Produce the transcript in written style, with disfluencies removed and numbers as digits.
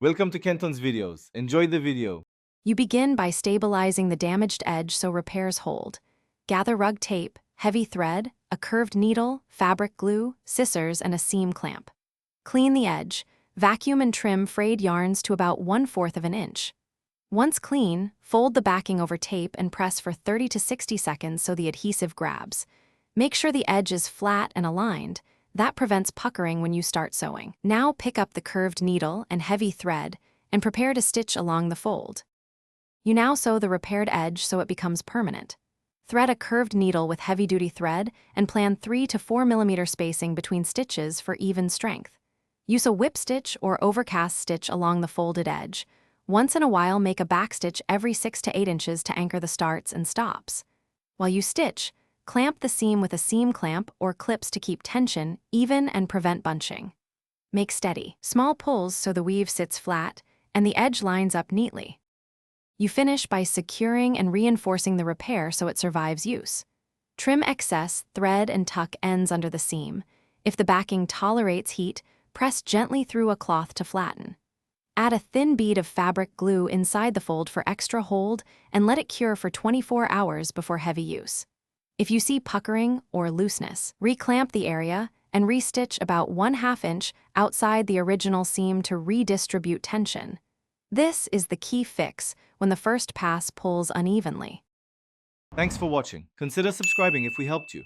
Welcome to Kenton's videos. Enjoy the video. You begin by stabilizing the damaged edge so repairs hold. Gather rug tape, heavy thread, a curved needle, fabric glue, scissors, and a seam clamp. Clean the edge. Vacuum and trim frayed yarns to about 1/4 of an inch. Once clean, fold the backing over tape and press for 30 to 60 seconds so the adhesive grabs. Make sure the edge is flat and aligned. That prevents puckering when you start sewing. Now pick up the curved needle and heavy thread and prepare to stitch along the fold. You now sew the repaired edge so it becomes permanent. Thread a curved needle with heavy-duty thread and plan 3 to 4 mm spacing between stitches for even strength. Use a whip stitch or overcast stitch along the folded edge. Once in a while, make a backstitch every 6 to 8 inches to anchor the starts and stops. While you stitch, clamp the seam with a seam clamp or clips to keep tension even and prevent bunching. Make steady, small pulls so the weave sits flat and the edge lines up neatly. You finish by securing and reinforcing the repair so it survives use. Trim excess, thread and tuck ends under the seam. If the backing tolerates heat, press gently through a cloth to flatten. Add a thin bead of fabric glue inside the fold for extra hold and let it cure for 24 hours before heavy use. If you see puckering or looseness, reclamp the area and restitch about 1/2 inch outside the original seam to redistribute tension. This is the key fix when the first pass pulls unevenly. Thanks for watching. Consider subscribing if we helped you.